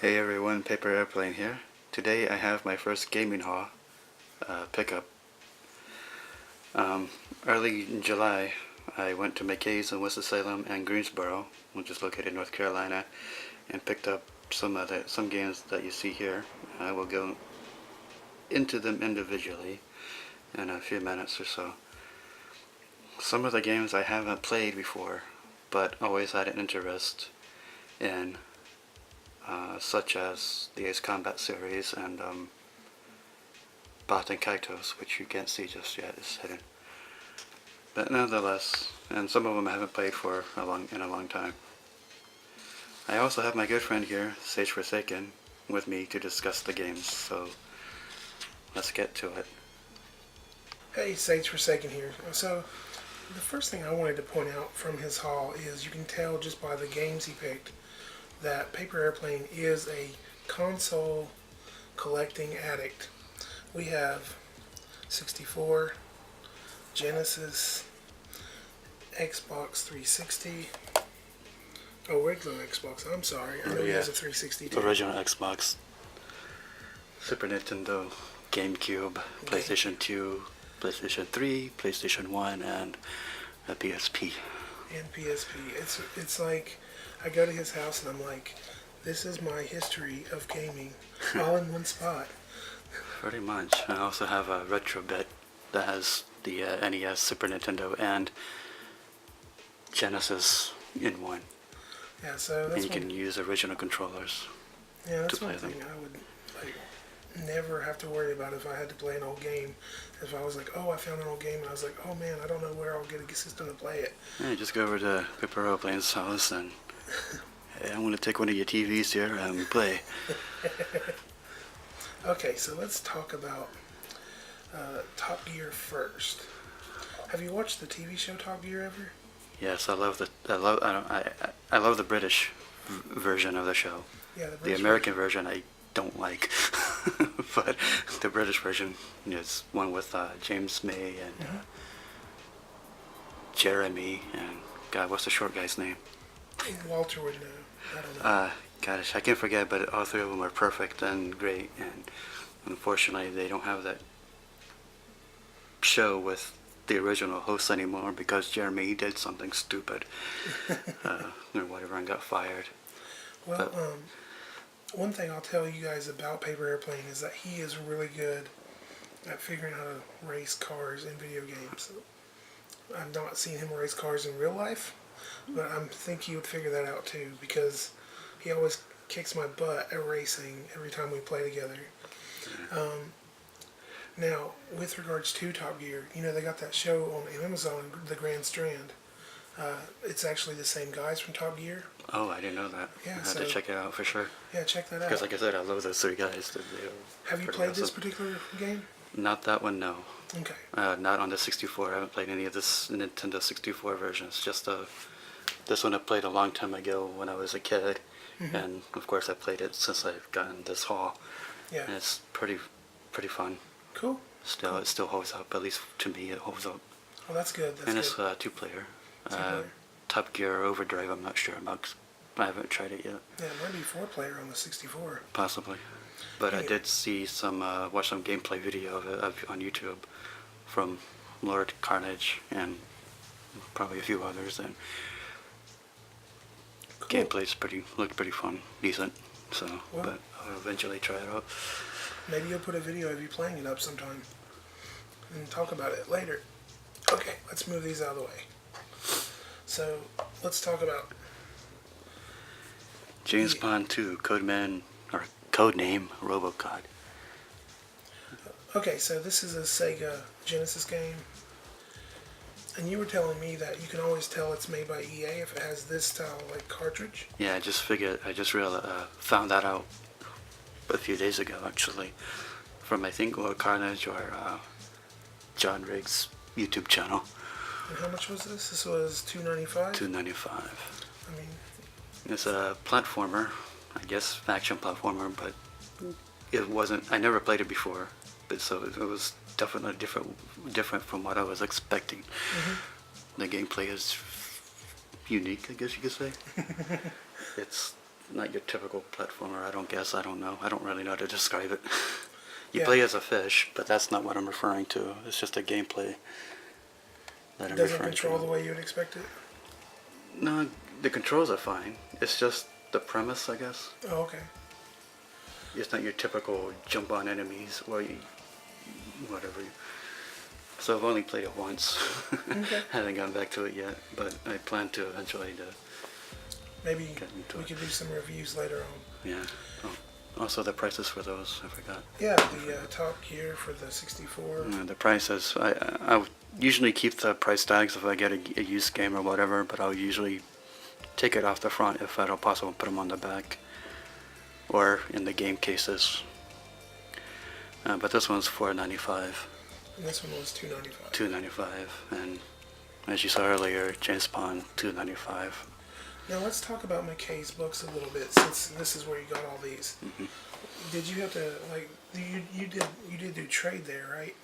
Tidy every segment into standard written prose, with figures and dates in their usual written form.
Hey everyone, Paper Airplane here. Today I have my first gaming haul pickup. Early in July, I went to McKay's in Winston-Salem and Greensboro, which is located in North Carolina, and picked up some games that you see here. I will go into them individually in a few minutes or so. Some of the games I haven't played before, but always had an interest in. Such as the Ace Combat series and Bot and Kaitos, which you can't see just yet, is hidden. But nonetheless, and some of them I haven't played for in a long time. I also have my good friend here, SageForsaken, with me to discuss the games, so let's get to it. Hey, SageForsaken here. So, the first thing I wanted to point out from his haul is you can tell just by the games he picked that Paper Airplane is a console collecting addict. We have 64, Genesis, Xbox 360, regular Xbox, I'm sorry, I know he has a 360 too. Original Xbox, Super Nintendo, GameCube, PlayStation 2, PlayStation 3, PlayStation 1, and a PSP. And PSP. It's like, I go to his house and I'm like, this is my history of gaming, all in one spot. Pretty much. I also have a retro bit that has the NES, Super Nintendo, and Genesis in one. Yeah, so that's and you can use original controllers. Yeah, that's to one play thing them. I would never have to worry about if I had to play an old game. If I was like, oh, I found an old game, and I was like, oh man, I don't know where I'll get a system to play it. Yeah, just go over to Paper Airplane's house and hey, I'm going to take one of your TVs here and play. Okay, so let's talk about Top Gear first. Have you watched the TV show Top Gear ever? Yes, I love the British version of the show. Yeah, the American version I don't like, but the British version is one with James May and Jeremy and God, what's the short guy's name? Walter would know. I don't know. Gosh, I can't forget, but all three of them are perfect and great, and unfortunately they don't have that show with the original hosts anymore because Jeremy did something stupid or whatever and got fired. Well, one thing I'll tell you guys about Paper Airplane is that he is really good at figuring out how to race cars in video games. I've not seen him race cars in real life, but I think he would figure that out too because he always kicks my butt at racing every time we play together. Now, with regards to Top Gear, you know, they got that show on Amazon, The Grand Strand. It's actually the same guys from Top Gear. Oh, I didn't know that. Yeah, I have to check it out for sure. Yeah, check that out. Because like I said, I love those three guys. Have you played this particular game? Not that one, no. Okay. Not on the 64. I haven't played any of this Nintendo 64 versions. Just this one I played a long time ago when I was a kid. And of course I played it since I've gotten this haul. Yeah. And it's pretty fun. Cool. Still, It still holds up. At least to me, it holds up. Oh, that's good. And it's two-player. Top Gear Overdrive, I'm not sure about. I haven't tried it yet. Yeah, it might be 4-player on the 64. Possibly. But I did see watch some gameplay video of it on YouTube from Lord Carnage and probably a few others. And cool. Gameplay's looked pretty fun, decent. So, but I'll eventually try it out. Maybe you'll put a video of you playing it up sometime and talk about it later. Okay, let's move these out of the way. So, let's talk about James Bond 2, Codename Robocod. Okay, so this is a Sega Genesis game. And you were telling me that you can always tell it's made by EA if it has this style like cartridge. Yeah, I just found that out a few days ago actually, from I think Lord Carnage or John Riggs' YouTube channel. And how much was this? This was $2.95? $2.95. I mean, it's a platformer, I guess, action platformer, but it wasn't. I never played it before, but so it was definitely different from what I was expecting. The gameplay is unique, I guess you could say. It's not your typical platformer. I don't know. I don't really know how to describe it. You Yeah. play as a fish, but that's not what I'm referring to. It's just a gameplay that I'm Doesn't referring control to. the way you would expect it? No, the controls are fine. It's just the premise, I guess. Oh, okay. It's not your typical jump on enemies or you, whatever. So I've only played it once. Okay. Haven't gone back to it yet, but I plan to eventually to Maybe get into we it. could do some reviews later on. Yeah. Oh, also the prices for those, I forgot. Yeah, the Top Gear for the 64. The prices, I would usually keep the price tags if I get a used game or whatever, but I'll usually take it off the front if at all possible, put them on the back or in the game cases. But this one's $4.95. And this one was $2.95. $2.95, and as you saw earlier, James Bond $2.95. Now let's talk about McKay's books a little bit, since this is where you got all these. Mm-hmm. Did you have to you did do trade there, right?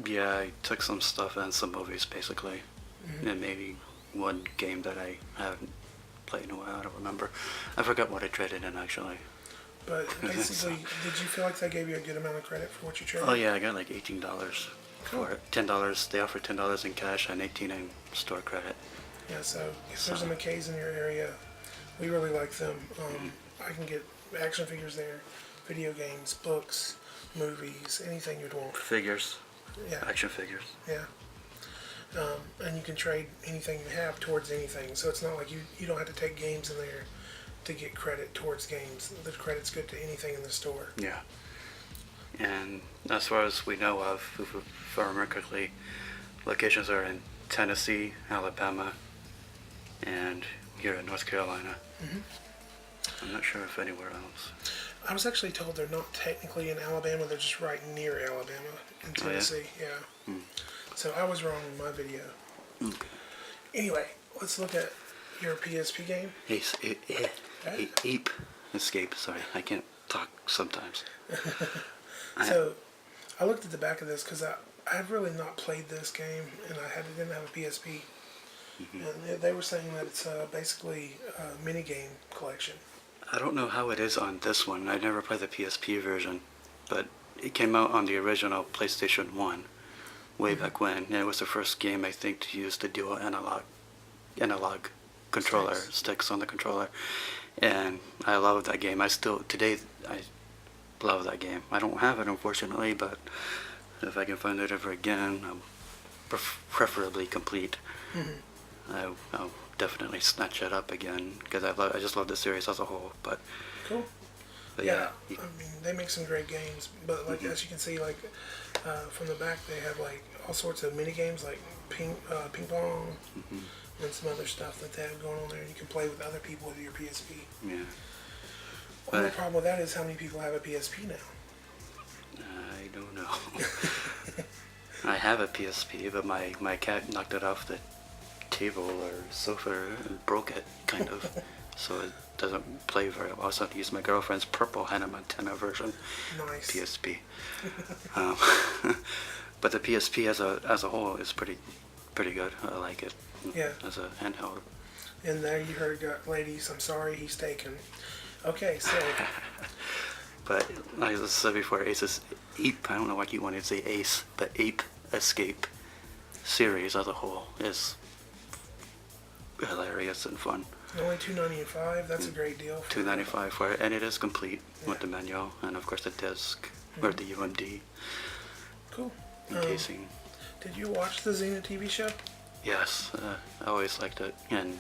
Yeah, I took some stuff and some movies basically, and maybe one game that I haven't played in a while. I don't remember. I forgot what I traded in actually. But basically, did you feel like they gave you a good amount of credit for what you traded? Oh yeah, I got like $18 Cool. for it. $10. They offer $10 in cash and 18 in store credit. Yeah, so if there's a McKay's in your area, we really like them. I can get action figures there, video games, books, movies, anything you'd want. Figures, Yeah, action figures. yeah. And you can trade anything you have towards anything. So it's not like you don't have to take games in there to get credit towards games. The credit's good to anything in the store. Yeah. And as far as we know of, if I remember correctly, locations are in Tennessee, Alabama, and here in North Carolina. I'm not sure if anywhere else. I was actually told they're not technically in Alabama, they're just right near Alabama in Oh, yeah? Tennessee. Yeah. So I was wrong in my video. Okay. Anyway, let's look at your PSP game. Escape. Sorry, I can't talk sometimes. So I looked at the back of this because I've really not played this game, and didn't have a PSP. And they were saying that it's basically a mini game collection. I don't know how it is on this one. I never played the PSP version, but it came out on the original PlayStation 1 way back when. And it was the first game, I think, to use the dual analog controller, sticks on the controller. And I love that game. Today, I love that game. I don't have it, unfortunately, but if I can find it ever again, preferably complete. I'll definitely snatch it up again because I just love the series as a whole. But Cool. yeah, I mean, they make some great games, but like as you can see, like from the back, they have like all sorts of mini games, like ping pong, and some other stuff that they have going on there. You can play with other people with your PSP. yeah. Only problem with that is how many people have a PSP now. I don't know. I have a PSP, but my cat knocked it off the table or sofa and broke it, kind of. So it doesn't play very well. So I have to use my girlfriend's purple Hannah Montana version Nice. PSP. But the PSP as a whole is pretty good. I like it. Yeah. As a handheld. And there you heard, ladies, I'm sorry, he's taken. Okay, so But like I said before, Ace's Ape, I don't know why you wanted to say Ace, but Ape Escape series as a whole is hilarious and fun. only $2.95. That's a great deal. For $2.95 for it, and it is complete with the manual and of course the disc or the UMD Cool. encasing. Did you watch the Xena TV show? Yes, I always liked it, and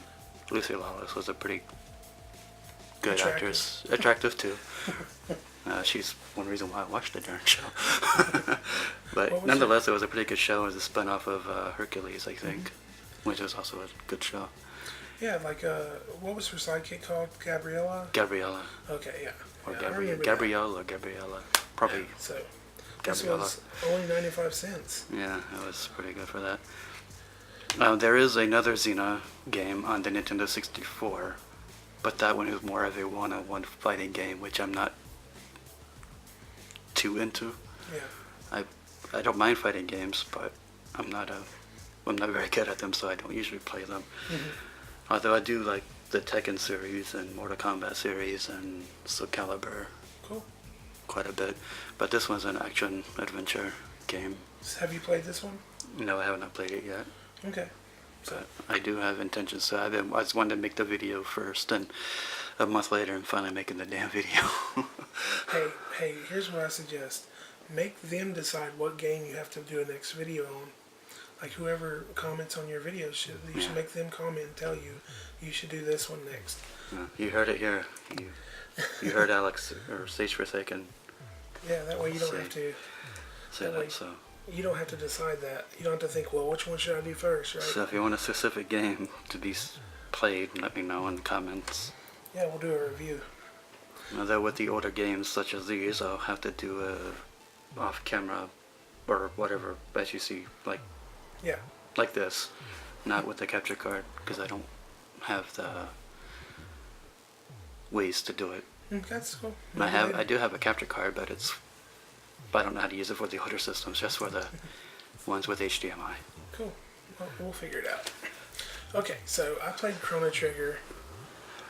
Lucy Lawless was a pretty good Attractive. actress. Attractive too. She's one reason why I watched the darn show. What But was nonetheless, it was a pretty good show. It was a spin-off of Hercules, I think, which was also a good show. Yeah, like what was her sidekick called? Gabriella. Gabriella. Okay, yeah. Or Yeah, I remember that. Gabriella. Probably Yeah, so this Gabriella. was only 95 cents. Yeah, it was pretty good for that. There is another Xena game on the Nintendo 64, but that one is more of a one-on-one fighting game, which I'm not too into. Yeah. I don't mind fighting games, but I'm not very good at them, so I don't usually play them. Although I do like the Tekken series and Mortal Kombat series and Soul Calibur Cool. quite a bit. But this one's an action adventure game. So have you played this one? No, I have not played it yet. Okay. But I do have intentions. So I just wanted to make the video first, and a month later I'm finally making the damn video. Hey, here's what I suggest. Make them decide what game you have to do a next video on. Like whoever comments on your video, you should make them comment and tell you should do this one next. You heard it here. You heard Alex or SageForsaken. Yeah, that way you don't have to. Say that. So. You don't have to decide that. You don't have to think, well, which one should I do first, right? So if you want a specific game to be played, let me know in the comments. Yeah, we'll do a review. Although with the older games such as these, I'll have to do a off-camera or whatever, as you see, like this, not with the capture card, because I don't have the ways to do it. That's cool. I do have a capture card, but I don't know how to use it for the older systems, just for the ones with HDMI. Cool. Well, we'll figure it out. Okay, so I played Chrono Trigger.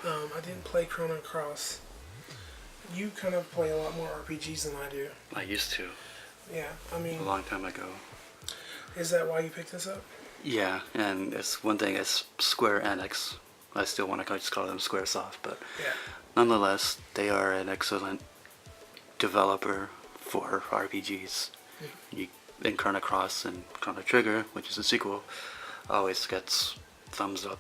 I didn't play Chrono Cross. You kind of play a lot more RPGs than I do. I used to. Yeah, I mean... A long time ago. Is that why you picked this up? Yeah, and it's one thing, it's Square Enix. I still want to just call them Squaresoft, but yeah. Nonetheless, they are an excellent developer for RPGs. In Chrono Cross and Chrono Trigger, which is a sequel, always gets thumbs up.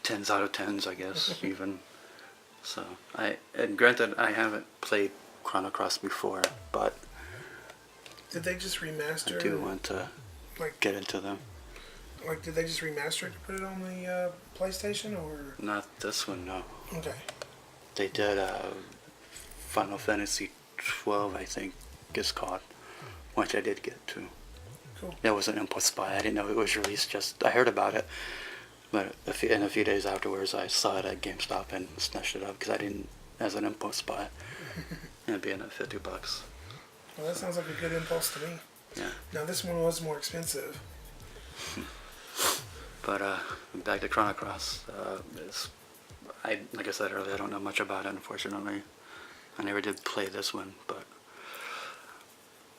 10s out of 10s, I guess, even. So, and granted, I haven't played Chrono Cross before, but did they just remaster? I do want to get into them. Like, did they just remaster it to put it on the PlayStation, or? Not this one, no. Okay. They did Final Fantasy 12, I think it's called, which I did get to. Cool. That was an impulse buy. I didn't know it was released. I heard about it, but a few days afterwards, I saw it at GameStop and snatched it up because I didn't, as an impulse buy, and it being at $50. Well, that sounds like a good impulse to me. Yeah. Now this one was more expensive. But back to Chrono Cross. Like I said earlier, I don't know much about it, unfortunately. I never did play this one, but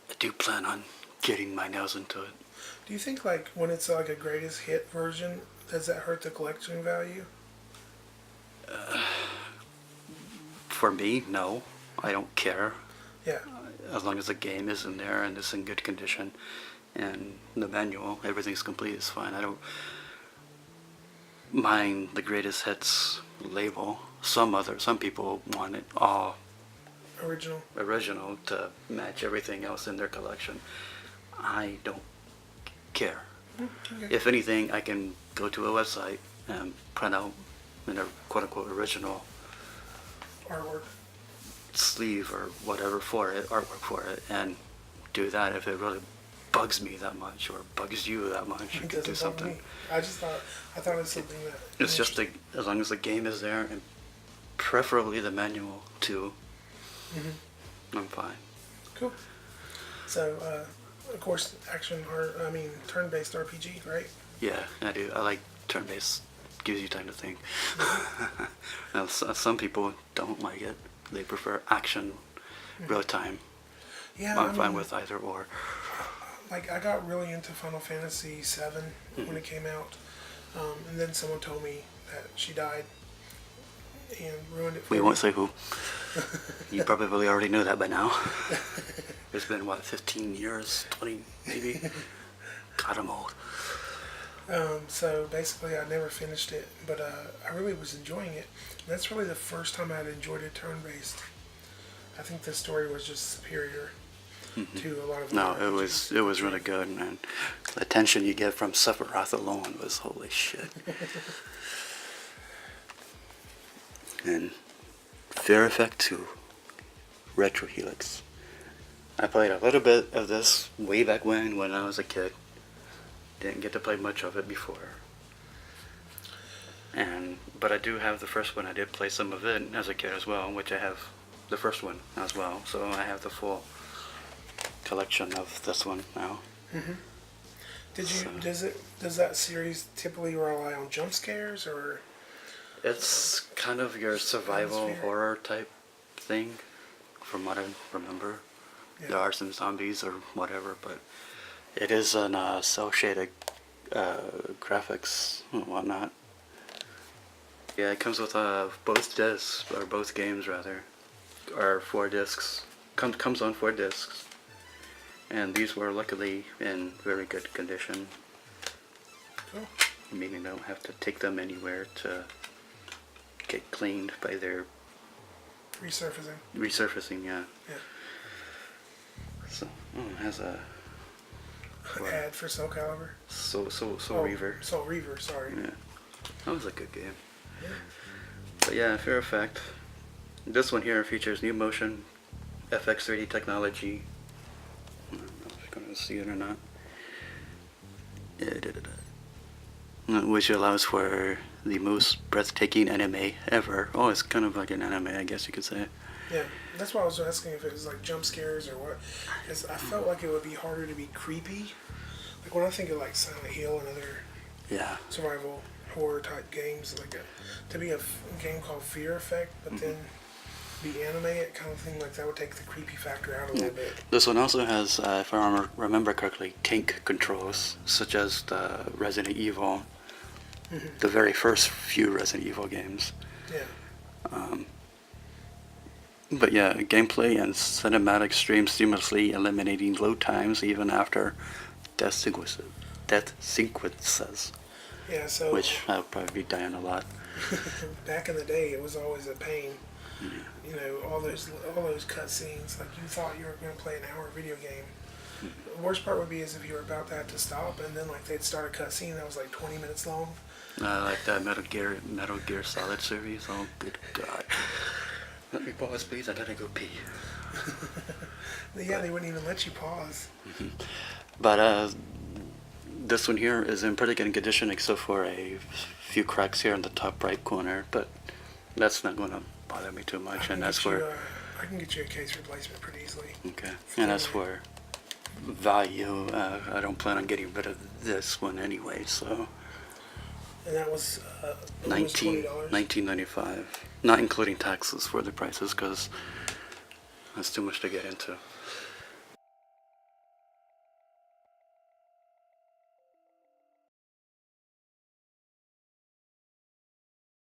I do plan on getting my nails into it. Do you think, like, when it's like a greatest hit version, does that hurt the collection value? For me, no. I don't care. Yeah. As long as the game is in there and it's in good condition, and the manual, everything's complete, it's fine. I don't mind the greatest hits label. Some people want it all original to match everything else in their collection. I don't care. Okay. If anything, I can go to a website and print out a quote-unquote original Artwork. sleeve or whatever for it, artwork for it, and do that. If it really bugs me that much or bugs you that much, you can do something. Me. I thought it was something that... It's just as long as the game is there, and preferably the manual too, I'm fine. Cool. So, of course, turn-based RPG, right? Yeah, I do. I like turn-based. Gives you time to think. Now, some people don't like it. They prefer action, real time. Yeah, I'm fine with either or. Like, I got really into Final Fantasy VII when it came out, and then someone told me that she died and ruined it for me. We won't say who. You probably already knew that by now. It's been, 15 years, 20 maybe? God, I'm old. So basically I never finished it, but I really was enjoying it. And that's really the first time I'd enjoyed it turn-based. I think the story was just superior to a lot of No, other RPGs. it was really good, man. The tension you get from Sephiroth alone was holy shit. And Fear Effect 2, Retro Helix. I played a little bit of this way back when I was a kid. Didn't get to play much of it before. But I do have the first one. I did play some of it as a kid as well, which I have the first one as well. So I have the full collection of this one now. Does that series typically rely on jump scares, or It's kind of your survival Atmosphere. horror type thing, from what I remember. Yeah. There are some zombies or whatever, but it is an cell shaded graphics and whatnot. Yeah, it comes with both discs, or both games rather, or 4 discs. Comes on 4 discs, and these were luckily in very good condition, Cool. meaning I don't have to take them anywhere to get cleaned by their resurfacing. Yeah. Yeah. So it has a Ad for Soul Calibur. Soul Reaver. Soul Reaver, sorry. Yeah, that was a good game. But yeah, fair effect. This one here features new motion, FX 3D technology. I don't know if you're gonna see it or not. Which allows for the most breathtaking anime ever. Oh, it's kind of like an anime, I guess you could say. Yeah, that's why I was asking if it was like jump scares or what. Because I felt like it would be harder to be creepy. Like when I think of like Silent Hill and other Yeah. survival horror type games, like to be a game called Fear Effect, but then be animated kind of thing, like that would take the creepy factor out a little bit. This one also has, if I remember correctly, tank controls, such as the Resident Evil, the very first few Resident Evil games. Yeah. But yeah, gameplay and cinematic stream seamlessly, eliminating load times even after death sequences, Yeah, so which I'll probably be dying a lot. back in the day, it was always a pain. You know, all those cutscenes. Like you thought you were going to play an hour video game. The worst part would be is if you were about that to stop, and then like they'd start a cutscene that was like 20 minutes long. Like that Metal Gear Solid series. Oh, good God! Let me pause, please. I gotta go pee. Yeah, they wouldn't even let you pause. But this one here is in pretty good condition, except for a few cracks here in the top right corner. But that's not going to bother me too much, and that's where I can get you a case replacement pretty easily. okay. And as for value, I don't plan on getting rid of this one anyway. So And that was almost $20. $19.95, not including taxes for the prices, because that's too much to get into.